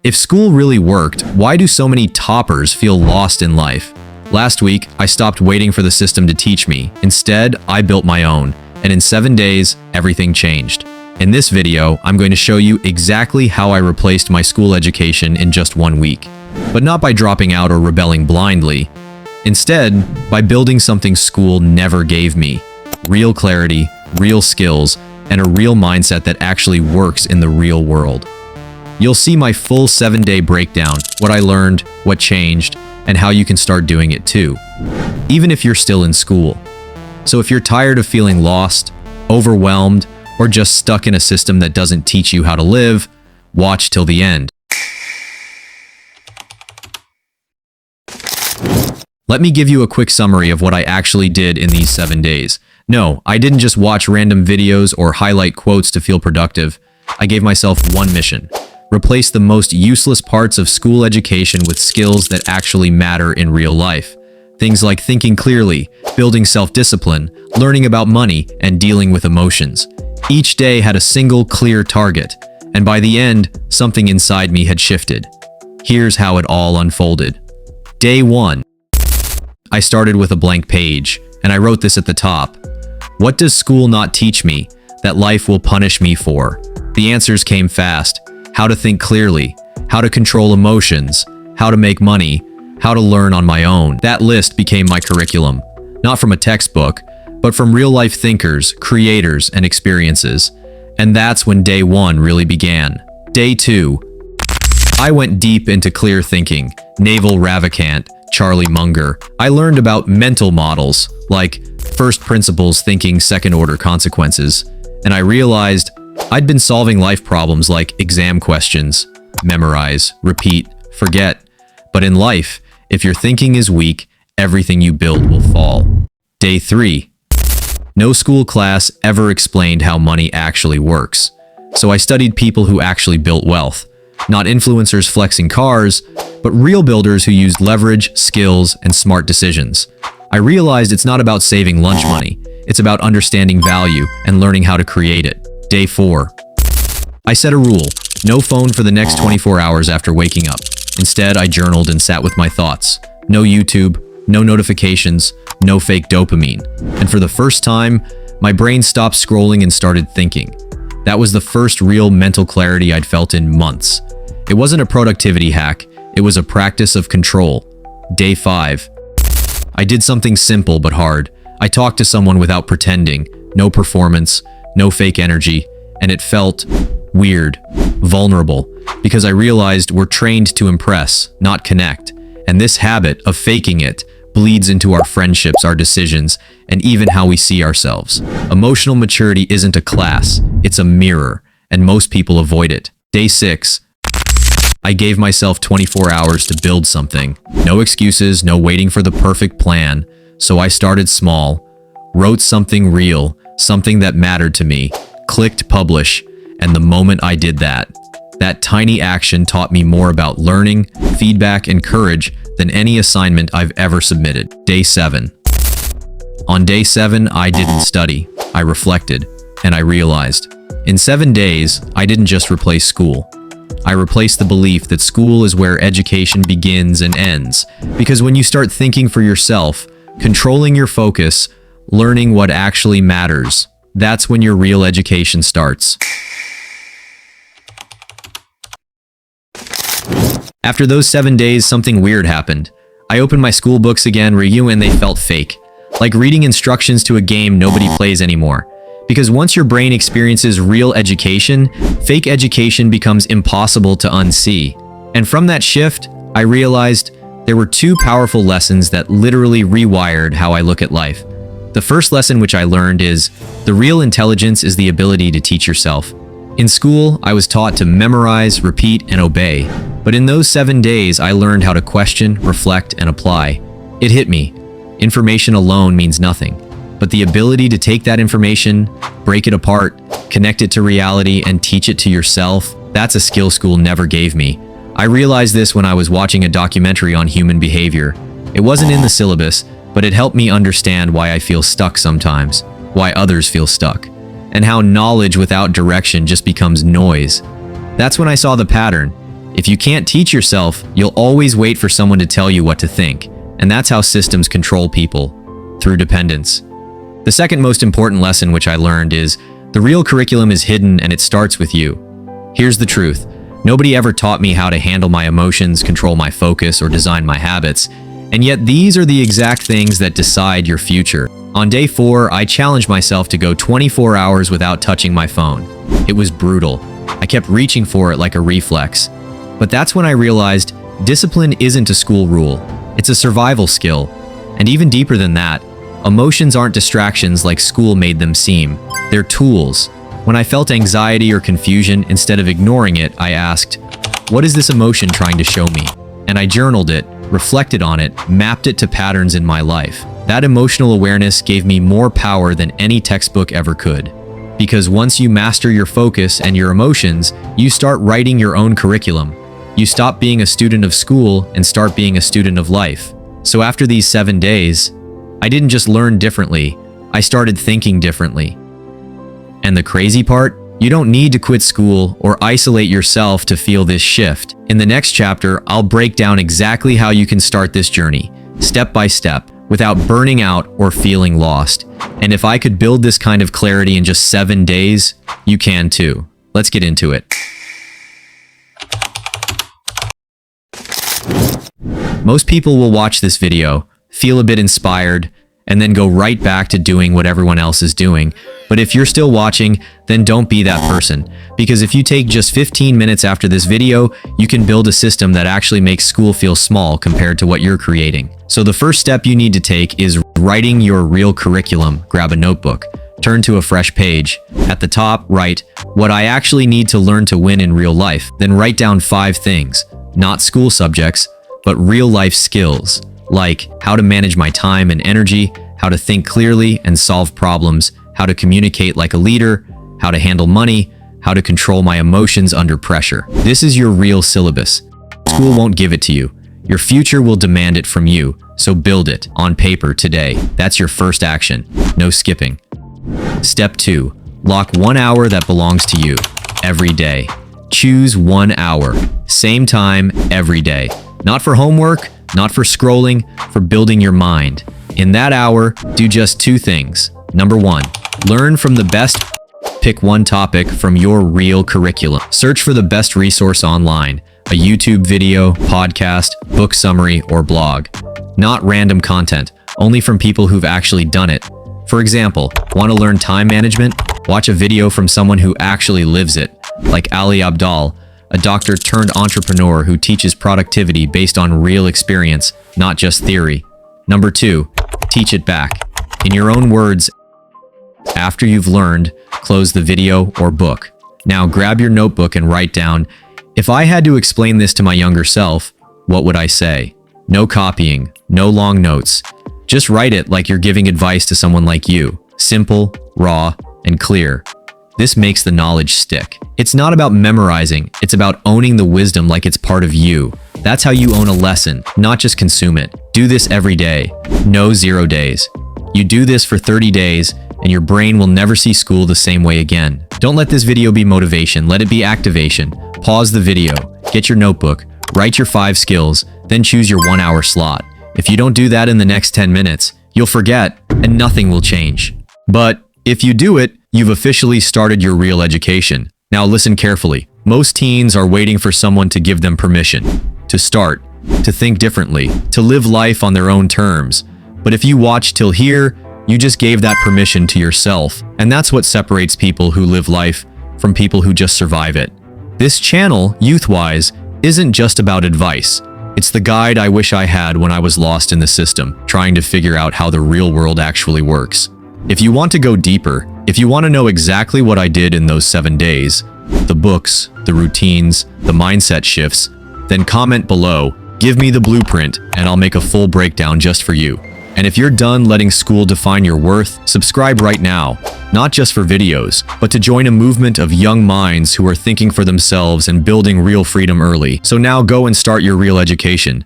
If school really worked, why do so many toppers feel lost in life? Last week, I stopped waiting for the system to teach me. Instead, I built my own. And in 7 days, everything changed. In this video, I'm going to show you exactly how I replaced my school education in just 1 week. But not by dropping out or rebelling blindly. Instead, by building something school never gave me. Real clarity, real skills, and a real mindset that actually works in the real world. You'll see my full 7-day breakdown, what I learned, what changed, and how you can start doing it too, even if you're still in school. So if you're tired of feeling lost, overwhelmed, or just stuck in a system that doesn't teach you how to live, watch till the end. Let me give you a quick summary of what I actually did in these 7 days. No, I didn't just watch random videos or highlight quotes to feel productive. I gave myself one mission. Replace the most useless parts of school education with skills that actually matter in real life. Things like thinking clearly, building self-discipline, learning about money, and dealing with emotions. Each day had a single clear target, and by the end, something inside me had shifted. Here's how it all unfolded. Day 1. I started with a blank page, and I wrote this at the top. What does school not teach me that life will punish me for? The answers came fast. How to think clearly, how to control emotions, how to make money, how to learn on my own. That list became my curriculum, not from a textbook, but from real-life thinkers, creators, and experiences. And that's when day 1 really began. Day 2. I went deep into clear thinking, Naval Ravikant, Charlie Munger. I learned about mental models, like first principles thinking, second-order consequences. And I realized I'd been solving life problems like exam questions, memorize, repeat, forget. But in life, if your thinking is weak, everything you build will fall. Day 3. No school class ever explained how money actually works. So I studied people who actually built wealth. Not influencers flexing cars, but real builders who used leverage, skills, and smart decisions. I realized it's not about saving lunch money. It's about understanding value and learning how to create it. Day 4. I set a rule. No phone for the next 24 hours after waking up. Instead, I journaled and sat with my thoughts. No YouTube, no notifications, no fake dopamine. And for the first time, my brain stopped scrolling and started thinking. That was the first real mental clarity I'd felt in months. It wasn't a productivity hack, it was a practice of control. Day 5. I did something simple but hard. I talked to someone without pretending. No performance, no fake energy, and it felt weird, vulnerable, because I realized we're trained to impress, not connect. And this habit of faking it bleeds into our friendships, our decisions, and even how we see ourselves. Emotional maturity isn't a class, it's a mirror, and most people avoid it. Day 6. I gave myself 24 hours to build something. No excuses, no waiting for the perfect plan. So I started small, wrote something real, something that mattered to me, clicked publish, and the moment I did that, that tiny action taught me more about learning, feedback, and courage than any assignment I've ever submitted. Day 7. On day 7, I didn't study. I reflected, and I realized. In 7 days, I didn't just replace school. I replaced the belief that school is where education begins and ends. Because when you start thinking for yourself, controlling your focus, learning what actually matters, that's when your real education starts. After those 7 days, something weird happened. I opened my school books again, and they felt fake. Like reading instructions to a game nobody plays anymore. Because once your brain experiences real education, fake education becomes impossible to unsee. And from that shift, I realized there were 2 powerful lessons that literally rewired how I look at life. The first lesson which I learned is, the real intelligence is the ability to teach yourself. In school, I was taught to memorize, repeat, and obey. But in those 7 days, I learned how to question, reflect, and apply. It hit me. Information alone means nothing. But the ability to take that information, break it apart, connect it to reality, and teach it to yourself, that's a skill school never gave me. I realized this when I was watching a documentary on human behavior. It wasn't in the syllabus, but it helped me understand why I feel stuck sometimes, why others feel stuck, and how knowledge without direction just becomes noise. That's when I saw the pattern. If you can't teach yourself, you'll always wait for someone to tell you what to think. And that's how systems control people, through dependence. The second most important lesson which I learned is, the real curriculum is hidden and it starts with you. Here's the truth. Nobody ever taught me how to handle my emotions, control my focus, or design my habits. And yet these are the exact things that decide your future. On day 4, I challenged myself to go 24 hours without touching my phone. It was brutal. I kept reaching for it like a reflex. But that's when I realized discipline isn't a school rule. It's a survival skill. And even deeper than that, emotions aren't distractions like school made them seem. They're tools. When I felt anxiety or confusion, instead of ignoring it, I asked, what is this emotion trying to show me? And I journaled it, reflected on it, mapped it to patterns in my life. That emotional awareness gave me more power than any textbook ever could. Because once you master your focus and your emotions, you start writing your own curriculum. You stop being a student of school and start being a student of life. So after these 7 days, I didn't just learn differently, I started thinking differently. And the crazy part? You don't need to quit school or isolate yourself to feel this shift. In the next chapter, I'll break down exactly how you can start this journey, step by step, without burning out or feeling lost. And if I could build this kind of clarity in just 7 days, you can too. Let's get into it. Most people will watch this video, feel a bit inspired, and then go right back to doing what everyone else is doing. But if you're still watching, then don't be that person. Because if you take just 15 minutes after this video, you can build a system that actually makes school feel small compared to what you're creating. So the first step you need to take is writing your real curriculum. Grab a notebook, turn to a fresh page. At the top, write, what I actually need to learn to win in real life. Then write down 5 things, not school subjects, but real life skills. Like how to manage my time and energy, how to think clearly and solve problems, how to communicate like a leader, how to handle money, how to control my emotions under pressure. This is your real syllabus. School won't give it to you. Your future will demand it from you, so build it on paper today. That's your first action. No skipping. Step 2. Lock 1 hour that belongs to you every day. Choose 1 hour, same time every day. Not for homework, not for scrolling, for building your mind. In that hour, do just 2 things. Number 1, learn from the best. Pick one topic from your real curriculum. Search for the best resource online, a YouTube video, podcast, book summary, or blog. Not random content, only from people who've actually done it. For example, want to learn time management? Watch a video from someone who actually lives it, like Ali Abdal, a doctor turned entrepreneur who teaches productivity based on real experience, not just theory. Number 2, teach it back. In your own words, after you've learned, close the video or book. Now grab your notebook and write down, if I had to explain this to my younger self, what would I say? No copying, no long notes. Just write it like you're giving advice to someone like you. Simple, raw, and clear. This makes the knowledge stick. It's not about memorizing, it's about owning the wisdom like it's part of you. That's how you own a lesson, not just consume it. Do this every day. No 0 days. You do this for 30 days, and your brain will never see school the same way again. Don't let this video be motivation, let it be activation. Pause the video, get your notebook, write your 5 skills, then choose your 1 hour slot. If you don't do that in the next 10 minutes, you'll forget, and nothing will change. But if you do it, you've officially started your real education. Now listen carefully. Most teens are waiting for someone to give them permission to start, to think differently, to live life on their own terms. But if you watch till here, you just gave that permission to yourself. And that's what separates people who live life from people who just survive it. This channel, YouthWise, isn't just about advice. It's the guide I wish I had when I was lost in the system, trying to figure out how the real world actually works. If you want to go deeper, if you want to know exactly what I did in those 7 days, the books, the routines, the mindset shifts, then comment below, give me the blueprint, and I'll make a full breakdown just for you. And if you're done letting school define your worth, subscribe right now, not just for videos, but to join a movement of young minds who are thinking for themselves and building real freedom early. So now go and start your real education.